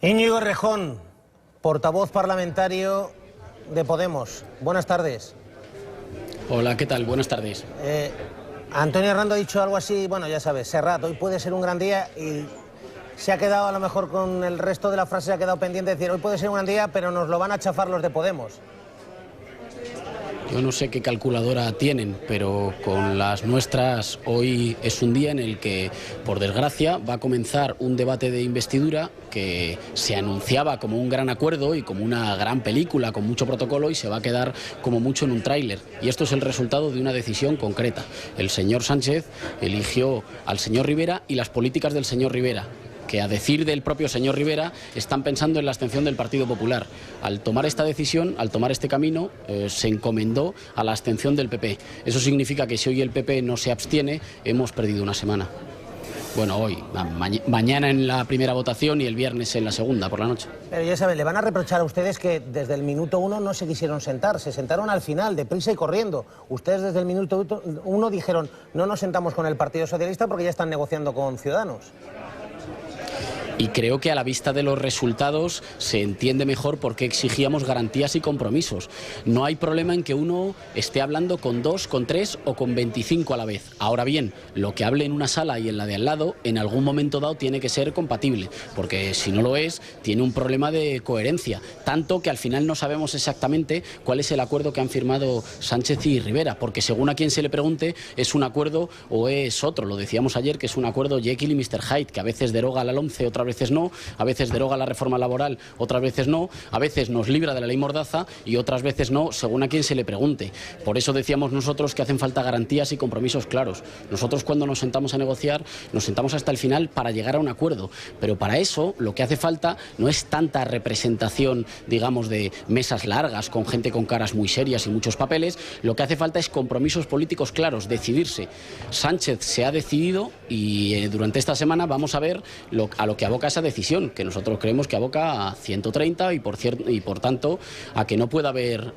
Íñigo Errejón, portavoz parlamentario de Podemos. Buenas tardes. Hola, ¿qué tal? Buenas tardes. Antonio Herrando ha dicho algo así, bueno, ya sabes, Serrat, hoy puede ser un gran día, y se ha quedado a lo mejor con el resto de la frase, se ha quedado pendiente de decir, hoy puede ser un gran día, pero nos lo van a chafar los de Podemos. Yo no sé qué calculadora tienen, pero con las nuestras hoy es un día en el que, por desgracia, va a comenzar un debate de investidura que se anunciaba como un gran acuerdo y como una gran película con mucho protocolo, y se va a quedar como mucho en un tráiler. Y esto es el resultado de una decisión concreta. El señor Sánchez eligió al señor Rivera y las políticas del señor Rivera, que a decir del propio señor Rivera están pensando en la abstención del Partido Popular. Al tomar esta decisión, al tomar este camino, se encomendó a la abstención del PP. Eso significa que si hoy el PP no se abstiene, hemos perdido una semana. Bueno, hoy, mañana en la primera votación y el viernes en la segunda, por la noche. Pero ya saben, le van a reprochar a ustedes que desde el minuto 1 no se quisieron sentar, se sentaron al final, deprisa y corriendo. Ustedes desde el minuto 1 dijeron, no nos sentamos con el Partido Socialista porque ya están negociando con Ciudadanos. Y creo que a la vista de los resultados se entiende mejor por qué exigíamos garantías y compromisos. No hay problema en que uno esté hablando con 2, con 3 o con 25 a la vez. Ahora bien, lo que hable en una sala y en la de al lado, en algún momento dado tiene que ser compatible, porque si no lo es, tiene un problema de coherencia. Tanto que al final no sabemos exactamente cuál es el acuerdo que han firmado Sánchez y Rivera, porque según a quien se le pregunte, es un acuerdo o es otro. Lo decíamos ayer, que es un acuerdo Jekyll y Mr. Hyde, que a veces deroga la LOMCE, otras veces no, a veces deroga la reforma laboral, otras veces no, a veces nos libra de la ley Mordaza y otras veces no, según a quien se le pregunte. Por eso decíamos nosotros que hacen falta garantías y compromisos claros. Nosotros, cuando nos sentamos a negociar, nos sentamos hasta el final para llegar a un acuerdo, pero para eso lo que hace falta no es tanta representación, digamos, de mesas largas con gente con caras muy serias y muchos papeles. Lo que hace falta es compromisos políticos claros, decidirse. Sánchez se ha decidido y durante esta semana vamos a ver a lo que aboca esa decisión, que nosotros creemos que aboca a 130 y por tanto a que no pueda haber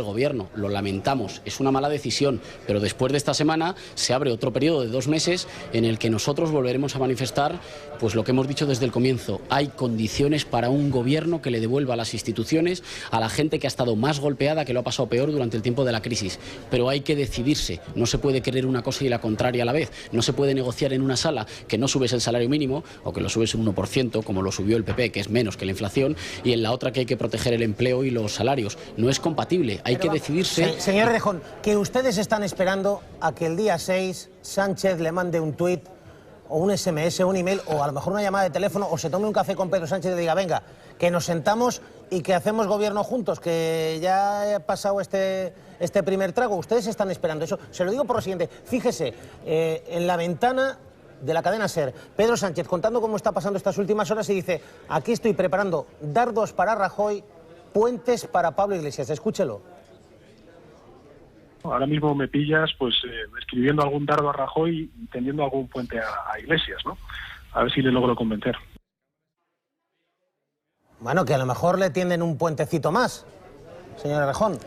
gobierno. Lo lamentamos, es una mala decisión, pero después de esta semana se abre otro periodo de 2 meses en el que nosotros volveremos a manifestar pues lo que hemos dicho desde el comienzo. Hay condiciones para un gobierno que le devuelva a las instituciones a la gente que ha estado más golpeada, que lo ha pasado peor durante el tiempo de la crisis, pero hay que decidirse. No se puede querer una cosa y la contraria a la vez. No se puede negociar en una sala que no subes el salario mínimo o que lo subes un 1%, como lo subió el PP, que es menos que la inflación, y en la otra que hay que proteger el empleo y los salarios. No es compatible, hay que decidirse. Señor Errejón, que ustedes están esperando a que el día 6 Sánchez le mande un tuit o un SMS, un email, o a lo mejor una llamada de teléfono, o se tome un café con Pedro Sánchez y le diga, venga, que nos sentamos y que hacemos gobierno juntos, que ya ha pasado este primer trago. Ustedes están esperando eso. Se lo digo por lo siguiente, fíjese, en la ventana de la cadena SER, Pedro Sánchez contando cómo está pasando estas últimas horas y dice, aquí estoy preparando dardos para Rajoy, puentes para Pablo Iglesias. Escúchelo. Ahora mismo me pillas pues escribiendo algún dardo a Rajoy y tendiendo algún puente a Iglesias, ¿no? A ver si le logro convencer. Bueno, que a lo mejor le tienden un puentecito más, señor Errejón.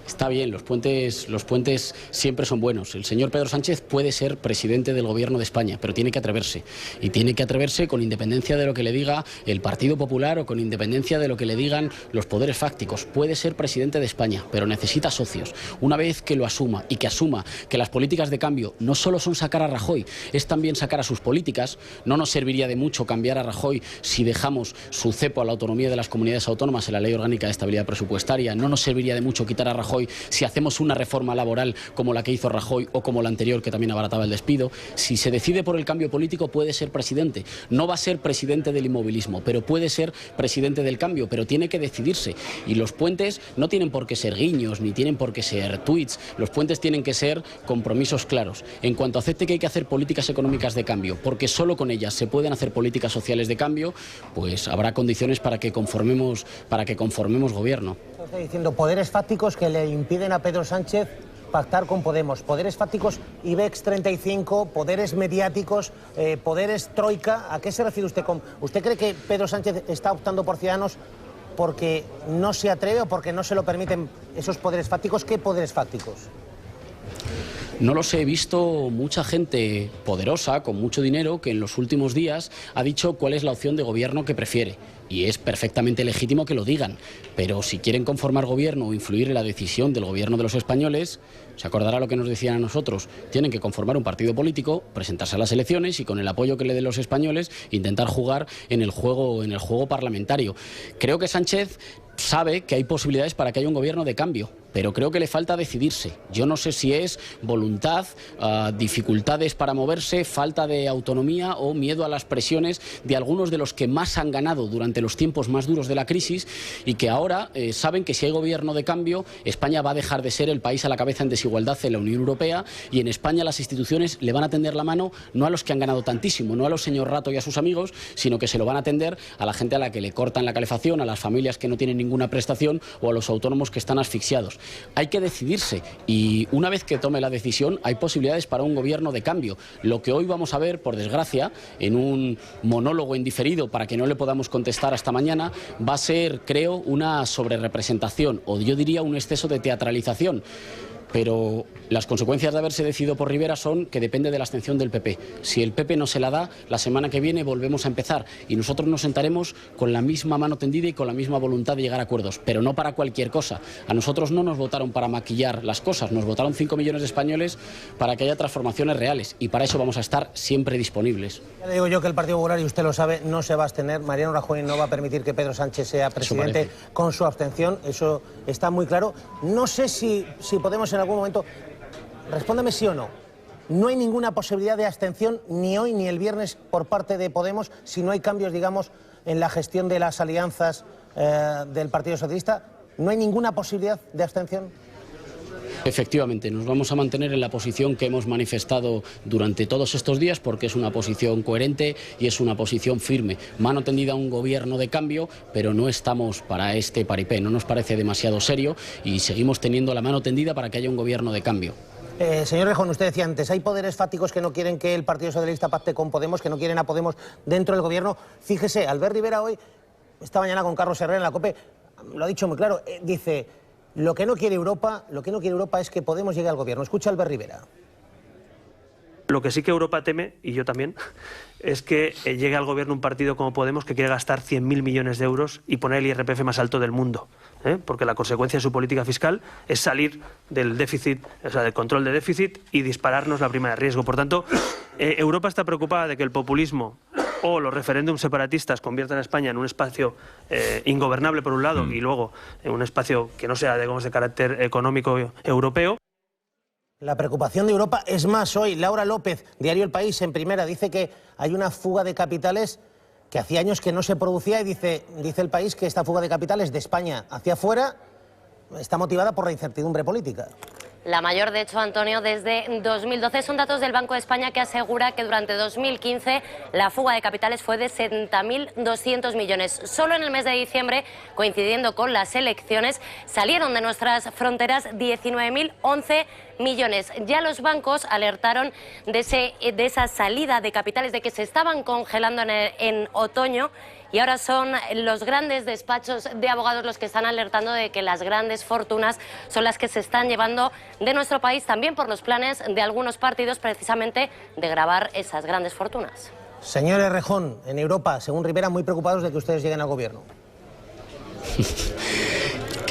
Está bien, los puentes siempre son buenos. El señor Pedro Sánchez puede ser presidente del gobierno de España, pero tiene que atreverse. Y tiene que atreverse con independencia de lo que le diga el Partido Popular o con independencia de lo que le digan los poderes fácticos. Puede ser presidente de España, pero necesita socios. Una vez que lo asuma y que asuma que las políticas de cambio no solo son sacar a Rajoy, es también sacar a sus políticas. No nos serviría de mucho cambiar a Rajoy si dejamos su cepo a la autonomía de las comunidades autónomas en la Ley Orgánica de Estabilidad Presupuestaria. No nos serviría de mucho quitar a Rajoy si hacemos una reforma laboral como la que hizo Rajoy o como la anterior, que también abarataba el despido. Si se decide por el cambio político, puede ser presidente. No va a ser presidente del inmovilismo, pero puede ser presidente del cambio, pero tiene que decidirse. Y los puentes no tienen por qué ser guiños, ni tienen por qué ser tweets. Los puentes tienen que ser compromisos claros. En cuanto acepte que hay que hacer políticas económicas de cambio, porque solo con ellas se pueden hacer políticas sociales de cambio, pues habrá condiciones para que conformemos gobierno. Está diciendo poderes fácticos que le impiden a Pedro Sánchez pactar con Podemos, poderes fácticos IBEX 35, poderes mediáticos, poderes troika. ¿A qué se refiere usted? ¿Usted cree que Pedro Sánchez está optando por Ciudadanos porque no se atreve o porque no se lo permiten esos poderes fácticos? ¿Qué poderes fácticos? No lo sé, he visto mucha gente poderosa, con mucho dinero, que en los últimos días ha dicho cuál es la opción de gobierno que prefiere. Y es perfectamente legítimo que lo digan, pero si quieren conformar gobierno o influir en la decisión del gobierno de los españoles, se acordará lo que nos decían a nosotros, tienen que conformar un partido político, presentarse a las elecciones y con el apoyo que le den los españoles intentar jugar en el juego parlamentario. Creo que Sánchez sabe que hay posibilidades para que haya un gobierno de cambio, pero creo que le falta decidirse. Yo no sé si es voluntad, dificultades para moverse, falta de autonomía o miedo a las presiones de algunos de los que más han ganado durante los tiempos más duros de la crisis y que ahora saben que si hay gobierno de cambio, España va a dejar de ser el país a la cabeza en desigualdad en la Unión Europea y en España las instituciones le van a tender la mano no a los que han ganado tantísimo, no a los señor Rato y a sus amigos, sino que se lo van a tender a la gente a la que le cortan la calefacción, a las familias que no tienen ninguna prestación o a los autónomos que están asfixiados. Hay que decidirse y una vez que tome la decisión hay posibilidades para un gobierno de cambio. Lo que hoy vamos a ver, por desgracia, en un monólogo indiferido para que no le podamos contestar hasta mañana, va a ser, creo, una sobrerepresentación o yo diría un exceso de teatralización. Pero las consecuencias de haberse decidido por Rivera son que depende de la abstención del PP. Si el PP no se la da, la semana que viene volvemos a empezar y nosotros nos sentaremos con la misma mano tendida y con la misma voluntad de llegar a acuerdos, pero no para cualquier cosa. A nosotros no nos votaron para maquillar las cosas, nos votaron 5 millones de españoles para que haya transformaciones reales y para eso vamos a estar siempre disponibles. Ya le digo yo que el Partido Popular, y usted lo sabe, no se va a abstener. Mariano Rajoy no va a permitir que Pedro Sánchez sea presidente con su abstención, eso está muy claro. No sé si podemos en algún momento, respóndame sí o no, no hay ninguna posibilidad de abstención ni hoy ni el viernes por parte de Podemos si no hay cambios, digamos, en la gestión de las alianzas del Partido Socialista. ¿No hay ninguna posibilidad de abstención? Efectivamente, nos vamos a mantener en la posición que hemos manifestado durante todos estos días porque es una posición coherente y es una posición firme. Mano tendida a un gobierno de cambio, pero no estamos para este paripé, no nos parece demasiado serio y seguimos teniendo la mano tendida para que haya un gobierno de cambio. Señor Rejón, usted decía antes, hay poderes fáticos que no quieren que el Partido Socialista pacte con Podemos, que no quieren a Podemos dentro del gobierno. Fíjese, Albert Rivera hoy, esta mañana con Carlos Herrera en la COPE, lo ha dicho muy claro, dice... Lo que no quiere Europa es que Podemos llegue al gobierno. Escucha a Albert Rivera. Lo que sí que Europa teme, y yo también, es que llegue al gobierno un partido como Podemos que quiere gastar 100.000 millones de euros y poner el IRPF más alto del mundo. Porque la consecuencia de su política fiscal es salir del déficit, o sea, del control de déficit y dispararnos la prima de riesgo. Por tanto, Europa está preocupada de que el populismo o los referéndums separatistas conviertan a España en un espacio ingobernable por un lado y luego en un espacio que no sea de carácter económico europeo. La preocupación de Europa es más hoy. Laura López, Diario El País, en Primera, dice que hay una fuga de capitales que hacía años que no se producía y dice El País que esta fuga de capitales de España hacia afuera está motivada por la incertidumbre política. La mayor, de hecho, Antonio, desde 2012. Son datos del Banco de España que asegura que durante 2015 la fuga de capitales fue de 70.200 millones. Solo en el mes de diciembre, coincidiendo con las elecciones, salieron de nuestras fronteras 19.011 millones. Ya los bancos alertaron de esa salida de capitales, de que se estaban congelando en otoño. Y ahora son los grandes despachos de abogados los que están alertando de que las grandes fortunas son las que se están llevando de nuestro país, también por los planes de algunos partidos precisamente de gravar esas grandes fortunas. Señor Errejón, en Europa, según Rivera, muy preocupados de que ustedes lleguen al gobierno.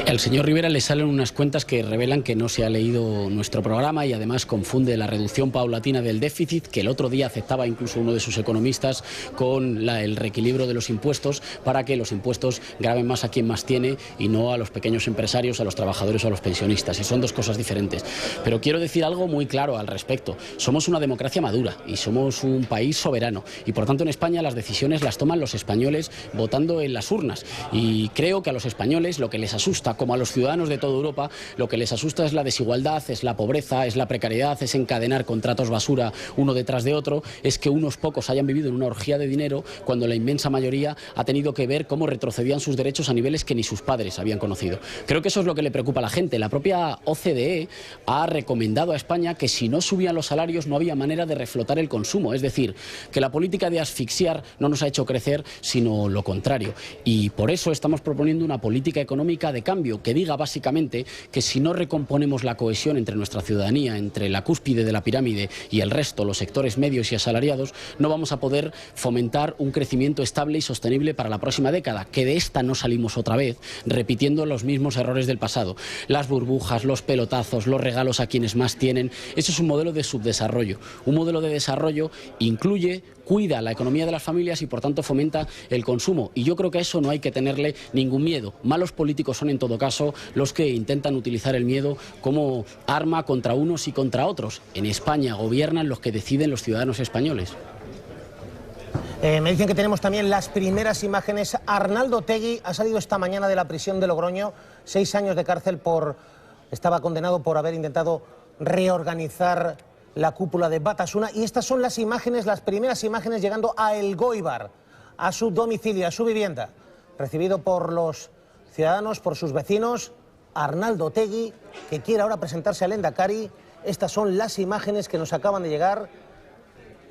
Al señor Rivera le salen unas cuentas que revelan que no se ha leído nuestro programa y además confunde la reducción paulatina del déficit, que el otro día aceptaba incluso uno de sus economistas, con el reequilibrio de los impuestos para que los impuestos graven más a quien más tiene y no a los pequeños empresarios, a los trabajadores o a los pensionistas. Y son dos cosas diferentes. Pero quiero decir algo muy claro al respecto. Somos una democracia madura y somos un país soberano y por tanto en España las decisiones las toman los españoles votando en las urnas. Y creo que a los españoles lo que les asusta, como a los ciudadanos de toda Europa, lo que les asusta es la desigualdad, es la pobreza, es la precariedad, es encadenar contratos basura uno detrás de otro, es que unos pocos hayan vivido en una orgía de dinero cuando la inmensa mayoría ha tenido que ver cómo retrocedían sus derechos a niveles que ni sus padres habían conocido. Creo que eso es lo que le preocupa a la gente. La propia OCDE ha recomendado a España que si no subían los salarios no había manera de reflotar el consumo, es decir, que la política de asfixiar no nos ha hecho crecer, sino lo contrario. Y por eso estamos proponiendo una política económica de cambio. cambio que diga básicamente que si no recomponemos la cohesión entre nuestra ciudadanía, entre la cúspide de la pirámide y el resto, los sectores medios y asalariados, no vamos a poder fomentar un crecimiento estable y sostenible para la próxima década, que de esta no salimos otra vez repitiendo los mismos errores del pasado. Las burbujas, los pelotazos, los regalos a quienes más tienen, eso es un modelo de subdesarrollo. Un modelo de desarrollo incluye, cuida la economía de las familias y por tanto fomenta el consumo. Y yo creo que a eso no hay que tenerle ningún miedo. Malos políticos son en todo caso los que intentan utilizar el miedo como arma contra unos y contra otros. En España gobiernan los que deciden los ciudadanos españoles. Me dicen que tenemos también las primeras imágenes. Arnaldo Otegi ha salido esta mañana de la prisión de Logroño, 6 años de cárcel estaba condenado por haber intentado reorganizar la cúpula de Batasuna, y estas son las imágenes, las primeras imágenes llegando a Elgoibar, a su domicilio, a su vivienda, recibido por los ciudadanos, por sus vecinos. Arnaldo Otegi, que quiere ahora presentarse al Lehendakari. Estas son las imágenes que nos acaban de llegar,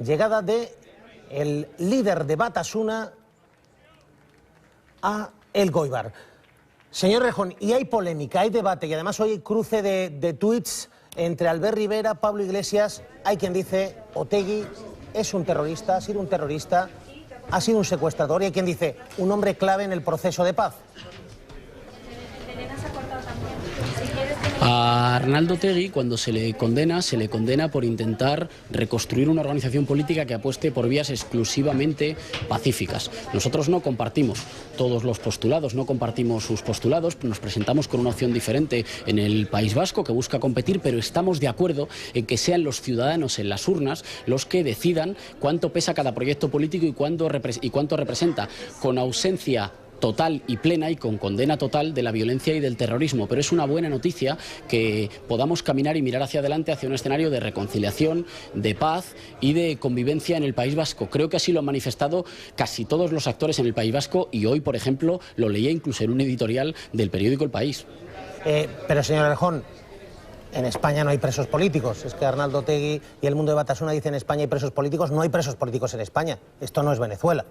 llegada de el líder de Batasuna a Elgoibar. Señor Rejón, y hay polémica, hay debate, y además hoy hay cruce de tuits entre Albert Rivera, Pablo Iglesias. Hay quien dice Otegi es un terrorista, ha sido un terrorista, ha sido un secuestrador, y hay quien dice un hombre clave en el proceso de paz. A Arnaldo Otegi, cuando se le condena por intentar reconstruir una organización política que apueste por vías exclusivamente pacíficas. Nosotros no compartimos todos los postulados, no compartimos sus postulados, nos presentamos con una opción diferente en el País Vasco que busca competir, pero estamos de acuerdo en que sean los ciudadanos en las urnas los que decidan cuánto pesa cada proyecto político y cuánto representa, con ausencia total y plena y con condena total de la violencia y del terrorismo. Pero es una buena noticia que podamos caminar y mirar hacia adelante hacia un escenario de reconciliación, de paz y de convivencia en el País Vasco. Creo que así lo han manifestado casi todos los actores en el País Vasco, y hoy, por ejemplo, lo leía incluso en un editorial del periódico El País. Pero, señor Rejón, en España no hay presos políticos. Es que Arnaldo Otegi y el mundo de Batasuna dicen en España hay presos políticos. No hay presos políticos en España. Esto no es Venezuela.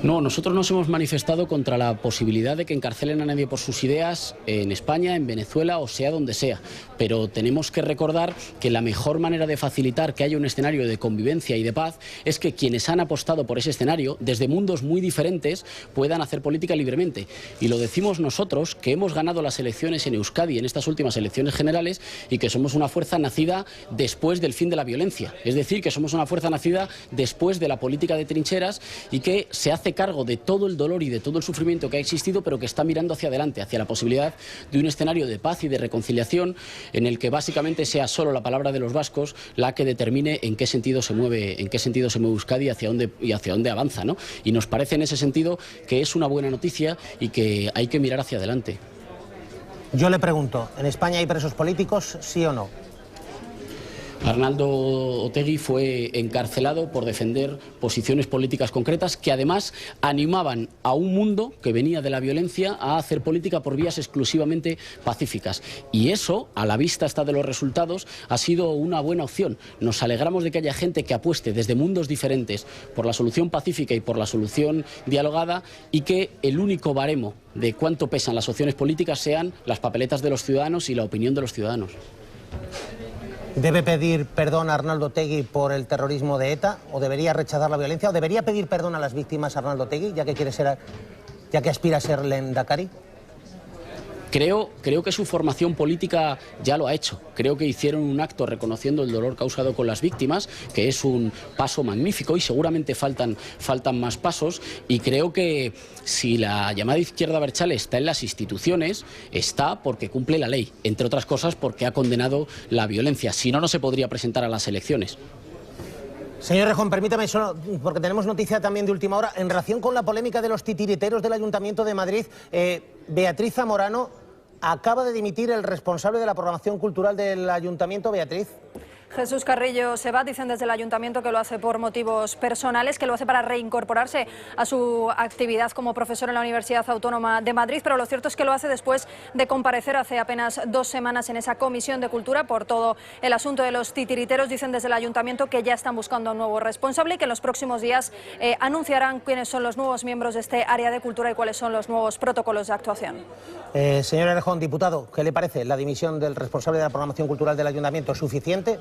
No, nosotros nos hemos manifestado contra la posibilidad de que encarcelen a nadie por sus ideas en España, en Venezuela o sea donde sea. Pero tenemos que recordar que la mejor manera de facilitar que haya un escenario de convivencia y de paz es que quienes han apostado por ese escenario, desde mundos muy diferentes, puedan hacer política libremente. Y lo decimos nosotros, que hemos ganado las elecciones en Euskadi en estas últimas elecciones generales, y que somos una fuerza nacida después del fin de la violencia. Es decir, que somos una fuerza nacida después de la política de trincheras y que se hace cargo de todo el dolor y de todo el sufrimiento que ha existido, pero que está mirando hacia adelante, hacia la posibilidad de un escenario de paz y de reconciliación en el que básicamente sea solo la palabra de los vascos la que determine en qué sentido se mueve Euskadi y hacia dónde avanza, ¿no? Y nos parece en ese sentido que es una buena noticia y que hay que mirar hacia adelante. Yo le pregunto, ¿en España hay presos políticos, sí o no? Arnaldo Otegi fue encarcelado por defender posiciones políticas concretas que además animaban a un mundo que venía de la violencia a hacer política por vías exclusivamente pacíficas. Y eso, a la vista está de los resultados, ha sido una buena opción. Nos alegramos de que haya gente que apueste desde mundos diferentes por la solución pacífica y por la solución dialogada, y que el único baremo de cuánto pesan las opciones políticas sean las papeletas de los ciudadanos y la opinión de los ciudadanos. ¿Debe pedir perdón a Arnaldo Otegi por el terrorismo de ETA? ¿O debería rechazar la violencia? ¿O debería pedir perdón a las víctimas Arnaldo Otegi, ya que aspira a ser Lehendakari? Creo que su formación política ya lo ha hecho. Creo que hicieron un acto reconociendo el dolor causado con las víctimas, que es un paso magnífico, y seguramente faltan más pasos. Y creo que si la llamada izquierda abertzale está en las instituciones, está porque cumple la ley, entre otras cosas porque ha condenado la violencia. Si no, no se podría presentar a las elecciones. Señor Rejón, permítame, solo porque tenemos noticia también de última hora, en relación con la polémica de los titiriteros del Ayuntamiento de Madrid. Beatriz Zamorano, acaba de dimitir el responsable de la programación cultural del Ayuntamiento. Beatriz. Jesús Carrillo se va, dicen desde el Ayuntamiento que lo hace por motivos personales, que lo hace para reincorporarse a su actividad como profesor en la Universidad Autónoma de Madrid, pero lo cierto es que lo hace después de comparecer hace apenas 2 semanas en esa Comisión de Cultura por todo el asunto de los titiriteros. Dicen desde el Ayuntamiento que ya están buscando a un nuevo responsable y que en los próximos días anunciarán quiénes son los nuevos miembros de este área de cultura y cuáles son los nuevos protocolos de actuación. Señor Errejón, diputado, ¿qué le parece la dimisión del responsable de la programación cultural del Ayuntamiento? ¿Suficiente?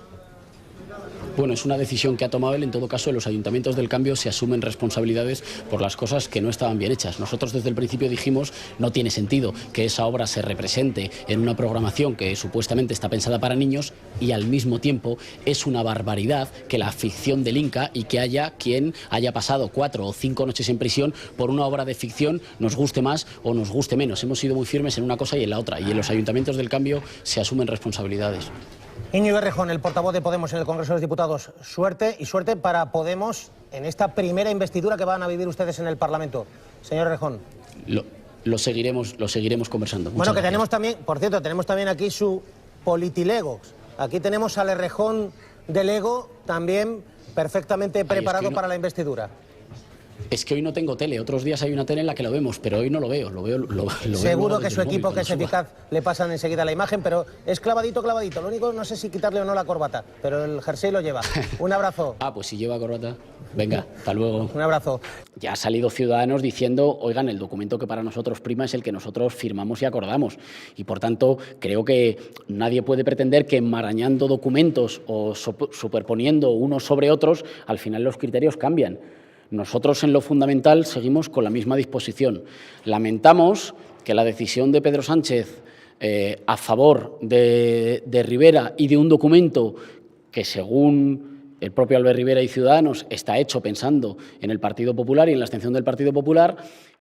Bueno, es una decisión que ha tomado él. En todo caso, los ayuntamientos del cambio se asumen responsabilidades por las cosas que no estaban bien hechas. Nosotros desde el principio dijimos no tiene sentido que esa obra se represente en una programación que supuestamente está pensada para niños y al mismo tiempo es una barbaridad que la ficción delinca y que haya quien haya pasado 4 o 5 noches en prisión por una obra de ficción, nos guste más o nos guste menos. Hemos sido muy firmes en una cosa y en la otra, y en los ayuntamientos del cambio se asumen responsabilidades. Íñigo Errejón, el portavoz de Podemos en el Congreso de los Diputados. Suerte y suerte para Podemos en esta primera investidura que van a vivir ustedes en el Parlamento. Señor Errejón. Lo seguiremos conversando. Bueno, que tenemos también, por cierto, tenemos también aquí su politilego. Aquí tenemos al Errejón del Ego también perfectamente preparado para la investidura. Es que hoy no tengo tele, otros días hay una tele en la que lo vemos, pero hoy no lo veo, lo veo Seguro que su equipo, que es eficaz, le pasan enseguida la imagen, pero es clavadito, clavadito. Lo único, no sé si quitarle o no la corbata, pero el jersey lo lleva. Un abrazo. Pues si lleva corbata, venga, hasta luego. Un abrazo. Ya ha salido Ciudadanos diciendo, oigan, el documento que para nosotros prima es el que nosotros firmamos y acordamos. Y por tanto, creo que nadie puede pretender que enmarañando documentos o superponiendo unos sobre otros, al final los criterios cambian. Nosotros en lo fundamental seguimos con la misma disposición. Lamentamos que la decisión de Pedro Sánchez a favor de Rivera y de un documento que, según el propio Albert Rivera y Ciudadanos, está hecho pensando en el Partido Popular y en la abstención del Partido Popular,